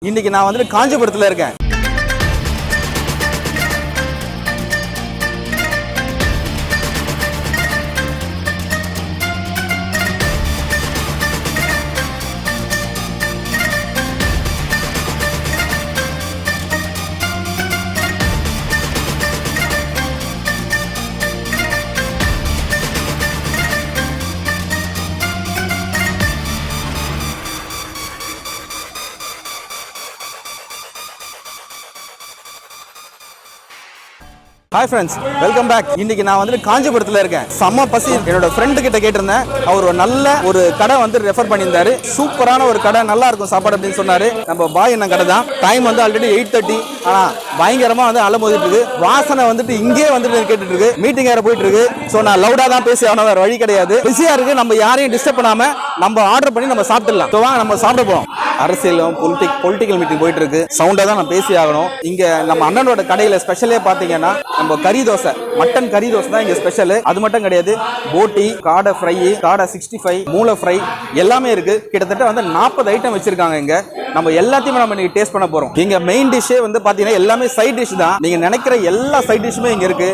இன்னைக்கு நான் வந்துட்டு காஞ்சிபுரத்தில் இருக்கேன். Hi friends, welcome back. இன்னைக்கு நான் வந்துட்டு காஞ்சிபுரத்தில் இருக்கேன். செம்ம பசி. என்னோட ஃப்ரெண்டு கிட்ட கேட்டிருந்தேன். அவர் ஒரு நல்ல ஒரு கடை வந்து ரெஃபர் பண்ணியிருந்தாரு. சூப்பரான ஒரு கடை, நல்லா இருக்கும் சாப்பாடு அப்படின்னு சொன்னாரு. நம்ம பாய் என்ன கடை தான். டைம் வந்து ஆல்ரெடி 8:30. ஆனா பயங்கரமா வந்து அலமோதிட்டு இருக்கு. வாசனை வந்துட்டு இங்கே வந்துட்டு கேட்டுட்டு இருக்கு. மீட்டிங் வேற போயிட்டு இருக்கு. ஸோ நான் லவுடா தான் பேசி ஆகணும், வேற வழி கிடையாது. பிஸியா இருக்கு. நம்ம யாரையும் டிஸ்டர்ப் பண்ணாம நம்ம ஆர்டர் பண்ணி நம்ம சாப்பிடலாம். ஸோ வாங்க நம்ம சாப்பிட போறோம். அரசியலும் பொலிட்டிக்கல் மீட்டிங் போயிட்டு இருக்கு. சவுண்டா தான் நான் பேசி ஆகணும். இங்க நம்ம அண்ணனோட கடையில ஸ்பெஷலே பாத்தீங்கன்னா நம்ம கறி தோசை, மட்டன் கறி தோசை தான் இங்க ஸ்பெஷல். அது மட்டும் கிடையாது, போட்டி, காடை ஃப்ரை, காடை 65, மூளை ஃப்ரை எல்லாமே இருக்கு. கிட்டத்தட்ட வந்து 40 ஐட்டம் வச்சிருக்காங்க இங்க. நம்ம எல்லாத்தையுமே நம்ம இன்னைக்கு டேஸ்ட் பண்ண போறோம். இங்க மெயின் டிஷ்ஷே வந்து பாத்தீங்கன்னா எல்லாமே சைட் டிஷ் தான். நீங்க நினைக்கிற எல்லா சைட் டிஷ்ஷுமே இங்க இருக்கு.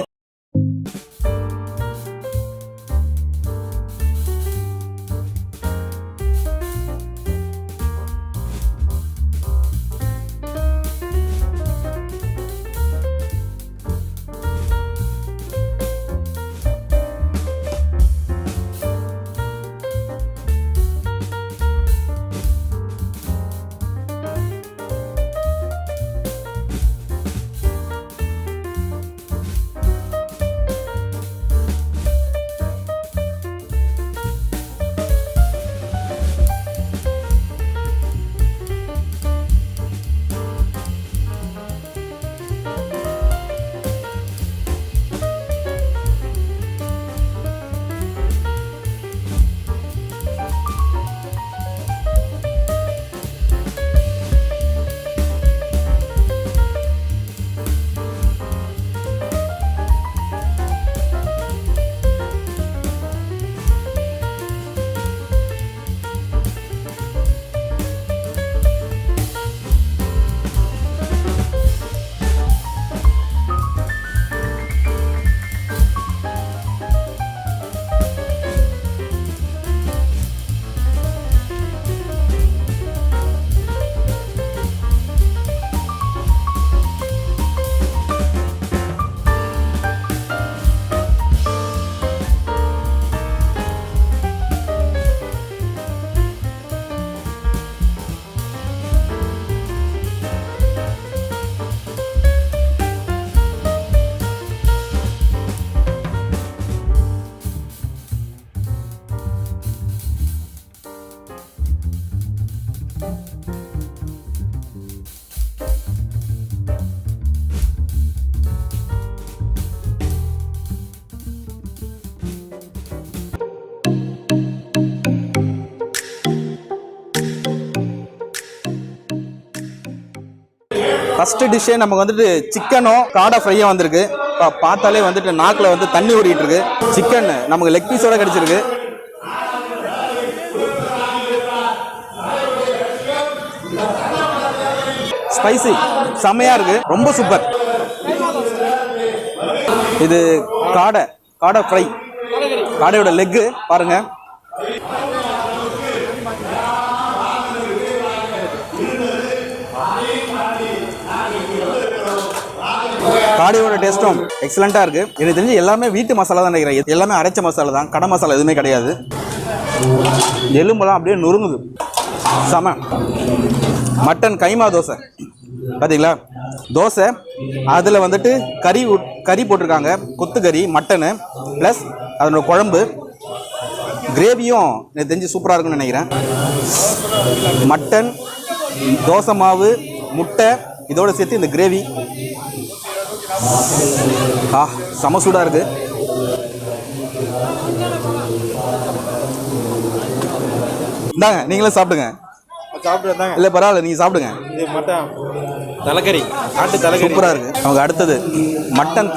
ஃபர்ஸ்ட் டிஷ்ஷே நமக்கு வந்துட்டு சிக்கனும் காடை ஃப்ரையும் வந்திருக்கு. பார்த்தாலே வந்துட்டு நாக்கில் வந்து தண்ணி ஊறிட்டு இருக்கு. சிக்கன் நமக்கு லெக் பீஸோட கிடைச்சிருக்கு. ஸ்பைசி செம்மையா இருக்கு, ரொம்ப சூப்பர். இது காடை ஃப்ரை, காடையோட லெக்கு பாருங்க. காடையோட டேஸ்ட்டும் எக்ஸலண்டா இருக்கு. எனக்கு தெரிஞ்சு எல்லாமே வீட்டு மசாலா தான் நினைக்கிறேன். எல்லாமே அரைச்ச மசாலா தான், கடை மசாலா எதுவுமே கிடையாது. எலும்பெல்லாம் அப்படியே நொறுங்குது, செம. மட்டன் கைமா தோசை பார்த்தீங்களா? தோசை அதில் வந்துட்டு கறி போட்டிருக்காங்க, கொத்து கறி, மட்டனு ப்ளஸ் அதனோட குழம்பு, கிரேவியும் எனக்கு தெரிஞ்சு சூப்பராக இருக்குன்னு நினைக்கிறேன். மட்டன், தோசை மாவு, முட்டை, இதோட சேர்த்து இந்த கிரேவி செம சூடாக இருக்கு. இந்தாங்க நீங்களே சாப்பிடுங்க. சாப்பிட்டு இல்லை பரவாயில்ல, நீங்கள் சாப்பிடுங்க. மட்டன் தலைக்கறி, ஆட்டு தலைக்கறி சூப்பராக இருக்கு. அவங்க அடுத்தது மட்டன்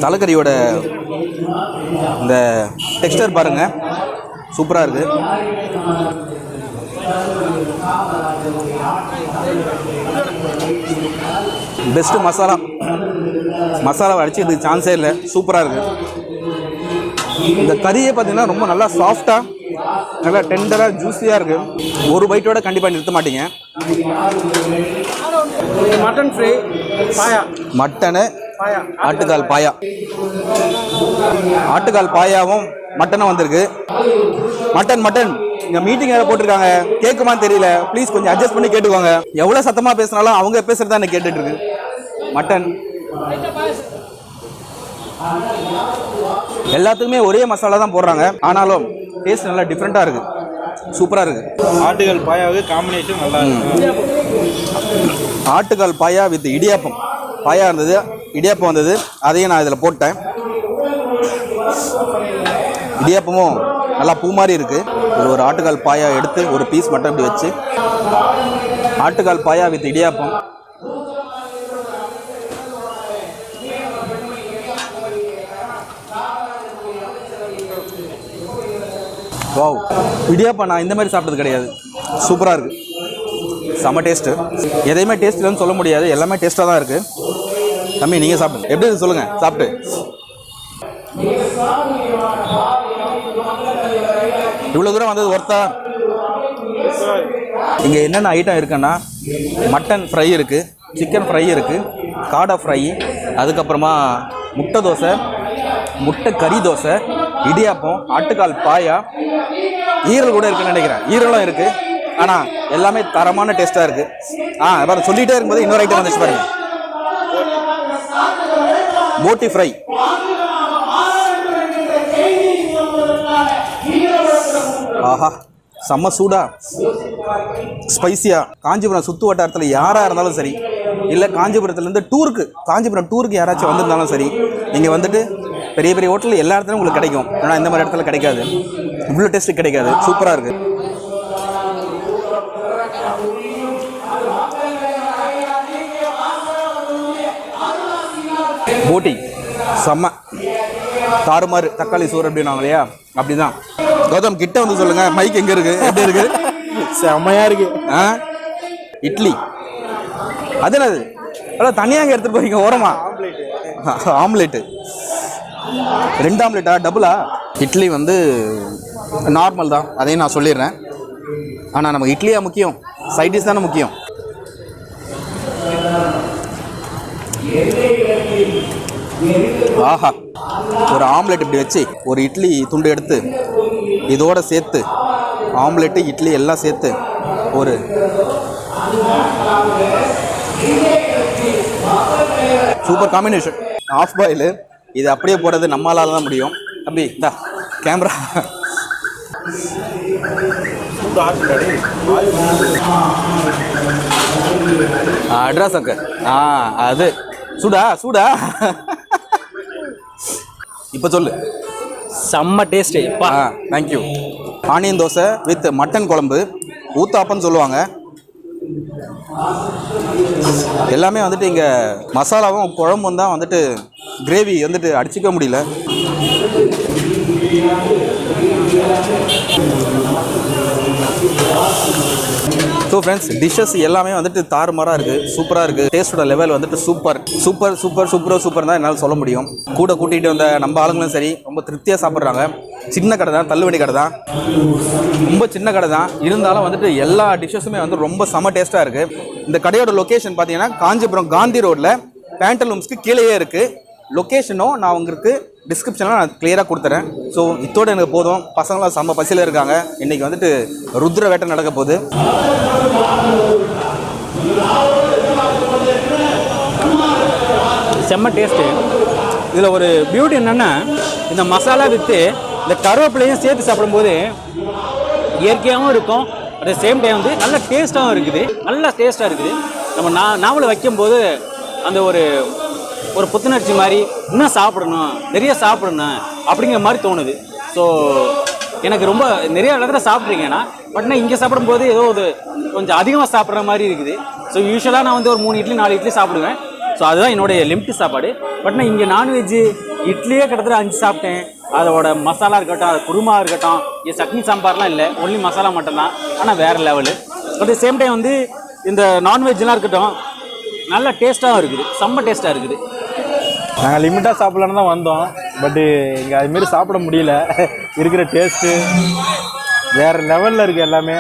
தலைக்கறியோட இந்த டெக்ஸ்டர் பாருங்க, சூப்பராக இருக்கு. பெஸ்ட்டு மசாலாவை அடிச்சு இதுக்கு சான்ஸே இல்லை. சூப்பராக இருக்குது. இந்த கறியே பார்த்தீங்கன்னா ரொம்ப நல்லா சாஃப்டாக, நல்லா டெண்டராக, ஜூஸியாக இருக்குது. ஒரு பைட்டோட கண்டிப்பாக நிறுத்த மாட்டீங்க. மட்டன் ஃப்ரை, பாயா, மட்டனு, ஆட்டுக்கால் பாயா, ஆட்டுக்கால் பாயாவும் மட்டனும் வந்திருக்கு. மட்டன் இங்கே மீட்டிங் வேறு போட்டிருக்காங்க, கேட்குமான்னு தெரியல. ப்ளீஸ் கொஞ்சம் அட்ஜஸ்ட் பண்ணி கேட்டுக்கோங்க. எவ்வளோ சத்தமாக பேசினாலும் அவங்க பேசுகிறது தான் எனக்கு கேட்டுட்டு இருக்கு. மட்டன் எல்லாத்துக்குமே ஒரே மசாலா தான் போடுறாங்க, ஆனாலும் டேஸ்ட் நல்லா டிஃப்ரெண்ட்டாக இருக்குது. சூப்பராக இருக்குது. ஆட்டுக்கால் பாயாவுக்கு காம்பினேஷன் நல்லா இருக்கு. ஆட்டுக்கால் பாயா வித் இடியாப்பம். பாயா இருந்தது, இடியாப்பம் வந்தது, அதையும் நான் இதில் போட்டேன். இடியாப்பமும் நல்லா பூ மாதிரி இருக்குது. இது ஒரு ஆட்டுக்கால் பாயா எடுத்து ஒரு பீஸ் மட்டும் இப்படி வச்சு, ஆட்டுக்கால் பாயா வித் இடியாப்பம். வாவ், இடியாப்பம் நான் இந்த மாதிரி சாப்பிட்டது கிடையாது. சூப்பராக இருக்குது. செம்ம டேஸ்ட்டு. எதையுமே டேஸ்ட் இல்லைன்னு சொல்ல முடியாது, எல்லாமே டேஸ்ட்டாக தான் இருக்குது. தம்பி நீங்கள் சாப்பிடுங்க, எப்படி இருக்கு சொல்லுங்கள் சாப்பிட்டு. இவ்வளோ தூரம் வந்தது ஒர்த்தா? இங்கே என்னென்ன ஐட்டம் இருக்குன்னா, மட்டன் ஃப்ரை இருக்குது, சிக்கன் ஃப்ரை இருக்குது, காடை ஃப்ரை, அதுக்கப்புறமா முட்டை தோசை, முட்டை கறி தோசை, இடியாப்பம், ஆட்டுக்கால் பாயா, ஈரல் கூட இருக்குன்னு நினைக்கிறேன். ஈரலும் இருக்குது. ஆனால் எல்லாமே தரமான டேஸ்ட்டாக இருக்குது. பாருங்க, சொல்லிகிட்டே இருக்கும்போது இன்னொரு ஐட்டம் வந்துச்சு பாருங்க, போட்டி ஃப்ரை. ஆஹா, செம்ம சூடா, ஸ்பைசியா. காஞ்சிபுரம் சுற்று வட்டாரத்தில் யாராக இருந்தாலும் சரி, இல்லை காஞ்சிபுரத்துலேருந்து காஞ்சிபுரம் டூருக்கு யாராச்சும் வந்திருந்தாலும் சரி, நீங்கள் வந்துட்டு பெரிய பெரிய ஹோட்டலில் எல்லா இடத்துலையும் உங்களுக்கு கிடைக்கும். ஆனால் இந்த மாதிரி இடத்துல கிடைக்காது, இவ்வளோ டேஸ்ட்டு கிடைக்காது. சூப்பராக இருக்குது. போட்டி செம்ம தாறுமாறு. தக்காளி சோறு அப்படின்னாங்க இல்லையா, அப்படிதான். கௌதம் கிட்ட வந்து சொல்லுங்க, மைக் எங்க இருக்கு, எப்படி இருக்கு? செம்மையா இருக்கு. இட்லி அது என்னது? அதான் தனியாக எடுத்துட்டு போறீங்க ஓரமா? ஆம்லேட்டு. 2 ஆம்லேட்டா, டபுளா? இட்லி வந்து நார்மல் தான், அதையும் நான் சொல்லிடுறேன். ஆனால் நமக்கு இட்லியா முக்கியம், சைட் டிஷ் தானே முக்கியம். ஆஹா, ஒரு ஆம்லெட் இப்படி வச்சு ஒரு இட்லி துண்டு எடுத்து இதோட சேர்த்து, ஆம்லெட்டு இட்லி எல்லாம் சேர்த்து ஒரு சூப்பர் காம்பினேஷன். ஆஃப் பாயில் இது அப்படியே போடுறது நம்மளால தான் முடியும். தம்பி இந்தா கேமரா. அட்ரஸ் அக்க அது சூடா இப்போ சொல்லு. செம்ம taste. Thank you. Onion dosa with mutton குழம்பு, ஊத்தாப்பன்னு சொல்லுவாங்க. எல்லாமே வந்துட்டு இங்கே மசாலாவும் குழம்பும் தான் வந்துட்டு, கிரேவி வந்துட்டு அடிச்சிக்க முடியல. ஸோ ஃப்ரெண்ட்ஸ், டிஷ்ஷஸ் எல்லாமே வந்துட்டு தாறுமாறாக இருக்குது, சூப்பராக இருக்குது. டேஸ்ட்டோட லெவல் வந்துட்டு சூப்பர் தான் என்னால் சொல்ல முடியும். கூட கூட்டிகிட்டு வந்த நம்ம ஆளுங்களும் சரி, ரொம்ப திருப்தியாக சாப்பிட்றாங்க. சின்ன கடை தான், தள்ளுவண்டி கடை தான், ரொம்ப சின்ன கடை தான். இருந்தாலும் வந்துட்டு எல்லா டிஷ்ஷஸுமே வந்து ரொம்ப செம டேஸ்ட்டாக இருக்குது. இந்த கடையோட லொக்கேஷன் பார்த்தீங்கன்னா காஞ்சிபுரம் காந்தி ரோட்டில் பேண்டலூம்ஸ்க்கு கீழேயே இருக்குது. லொக்கேஷனும் நான் உங்களுக்கு டிஸ்கிரிப்ஷனில் நான் கிளியராக கொடுத்துறேன். ஸோ இதோடு எனக்கு போதும். பசங்களாம் செம்ம பசியில் இருக்காங்க. இன்றைக்கி வந்துட்டு ருத்ர வேட்டை நடக்க போகுது. செம்ம டேஸ்ட்டு. இதில் ஒரு பியூட்டி என்னென்னா, இந்த மசாலா விற்று இந்த கருவேப்பிலையும் சேர்த்து சாப்பிடும்போது இயற்கையாகவும் இருக்கும், அட் த சேம் டைம் வந்து நல்ல டேஸ்ட்டாகவும் இருக்குது. நல்லா டேஸ்ட்டாக இருக்குது. நம்ம நாவல் வைக்கும்போது அந்த ஒரு புத்துணர்ச்சி மாதிரி, இன்னும் சாப்பிடணும், நிறைய சாப்பிடணும் அப்படிங்கிற மாதிரி தோணுது. ஸோ எனக்கு ரொம்ப நிறைய இடத்துல சாப்பிட்றீங்கன்னா, பட் நான் இங்கே சாப்பிடும்போது ஏதோ ஒரு கொஞ்சம் அதிகமாக சாப்பிட்ற மாதிரி இருக்குது. ஸோ யூஸ்வலாக நான் வந்து ஒரு 3 இட்லி 4 இட்லி சாப்பிடுவேன். ஸோ அதுதான் என்னுடைய லிமிட் சாப்பாடு. பட் நான் இங்கே நான்வெஜ்ஜு இட்லியே கிட்டத்தட்ட 5 சாப்பிட்டேன், அதோட மசாலா இருக்கட்டும், அது குருமா இருக்கட்டும், இது சட்னி சாம்பார்லாம் இல்லை, ஒன்லி மசாலா மட்டும்தான். ஆனால் வேறு level. At the same time வந்து இந்த நான்வெஜ்லாம் இருக்கட்டும், நல்ல டேஸ்ட்டாகவும் இருக்குது, செம்ம டேஸ்ட்டாக இருக்குது. நாங்கள் லிமிட்டாக சாப்பிட்லான்னு தான் வந்தோம். பட்டு இங்கே அதுமாரி சாப்பிட முடியல. இருக்கிற டேஸ்ட்டு வேறு லெவலில் இருக்குது எல்லாமே.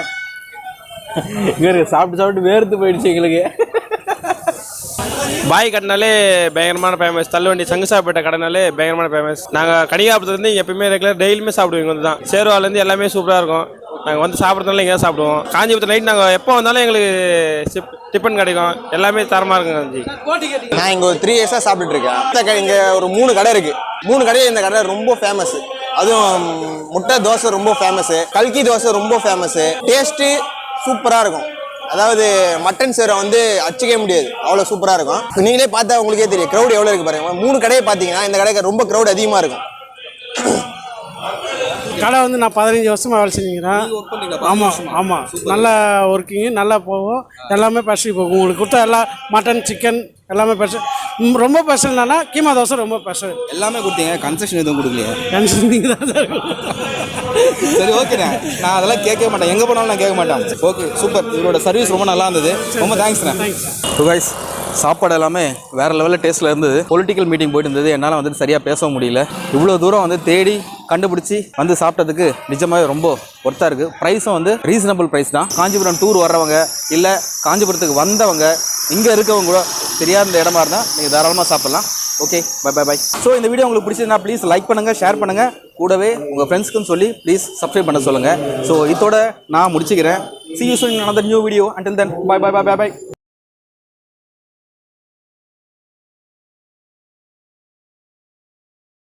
இங்கே சாப்பிட்டு வேர்த்து போயிடுச்சு எங்களுக்கு. பாய் கட்டினாலே பயங்கரமான ஃபேமஸ். தள்ளுவண்டி சங்குசாப்பேட்டை கடைனாலே பயங்கரமான ஃபேமஸ். நாங்கள் கனிகாபுரத்துலேருந்து எப்பயுமே ரெகுலர் டெய்லியுமே சாப்பிடுவோம். இங்கே வந்து தான் சேர்வாலேருந்து எல்லாமே சூப்பராக இருக்கும். நாங்கள் வந்து சாப்பிட்றதுனால இங்கே தான் சாப்பிடுவோம். காஞ்சிபுரத்தில் நைட் நாங்கள் எப்போ வந்தாலும் எங்களுக்கு டிஃபன் கிடைக்கும், எல்லாமே தரமாக இருக்கும். காஞ்சி நான் இங்கே ஒரு 3 இயர்ஸாக சாப்பிட்டுருக்கேன். இங்கே ஒரு 3 கடை இருக்குது. 3 கடை இந்த கடை ரொம்ப ஃபேமஸ். அதுவும் முட்டை தோசை ரொம்ப ஃபேமஸு, கல்கி தோசை ரொம்ப ஃபேமஸு. டேஸ்ட்டு சூப்பராக இருக்கும். அதாவது மட்டன் சேரை வந்து அடிச்சிக்கவே முடியாது, அவ்வளோ சூப்பராக இருக்கும். நீங்களே பார்த்தா உங்களுக்கே தெரியும் க்ரௌட் எவ்வளோ இருக்குது பாருங்க. 3 கடையை பார்த்தீங்கன்னா இந்த கடைக்கு ரொம்ப க்ரௌட் அதிகமாக இருக்கும். கடை வந்து நான் 15 வருஷமாக வேலை செஞ்சுக்கிறேன். ஆமாம் நல்லா ஒர்க்கிங்கு, நல்லா போகும், எல்லாமே பசி போகும். உங்களுக்கு கொடுத்தா எல்லாம் மட்டன் சிக்கன் எல்லாமே ஸ்பெஷல். ரொம்ப ஸ்பெஷல்னா கீமா தோசை ரொம்ப ஸ்பெஷல். எல்லாமே கொடுத்தீங்க, கன்செஷன் எதுவும் கொடுக்கலையா? கன்செஷன் நீங்கள் தான். சரி, ஓகேண்ணே. நான் அதெல்லாம் கேட்கவே மாட்டேன், எங்கே போனாலும் நான் கேட்க மாட்டேன். Okay, super. இவரோட சர்வீஸ் ரொம்ப நல்லா இருந்தது. ரொம்ப தேங்க்ஸ்ண்ணே. கைஸ், சாப்பாடு எல்லாமே வேறு லெவலில் டேஸ்ட்டில் இருந்தது. பொலிட்டிக்கல் மீட்டிங் போயிட்டு இருந்தது, என்னால் வந்துட்டு சரியாக பேச முடியல. இவ்வளோ தூரம் வந்து தேடி கண்டுபிடிச்சி வந்து சாப்பிட்டதுக்கு நிஜமாகவே ரொம்ப ஒர்த்தாக இருக்குது. ப்ரைஸும் வந்து ரீசனபிள் ப்ரைஸ் தான். காஞ்சிபுரம் டூர் வர்றவங்க இல்லை காஞ்சிபுரத்துக்கு வந்தவங்க, இங்கே இருக்கவங்க கூட தெரியாத இடமா இருந்தால் நீங்கள் தாராளமாக சாப்பிட்லாம். Okay, bye bye bye. So இந்த வீடியோ உங்களுக்கு பிடிச்சதுன்னா ப்ளீஸ் லைக் பண்ணுங்கள், ஷேர் பண்ணுங்கள், கூடவே உங்கள் ஃப்ரெண்ட்ஸ்க்குன்னு சொல்லி ப்ளீஸ் சப்ஸ்கிரைப் பண்ண சொல்லுங்கள். ஸோ இதோட நான் முடிச்சுக்கிறேன். See you soon in another new video. Until then, bye bye bye bye bye.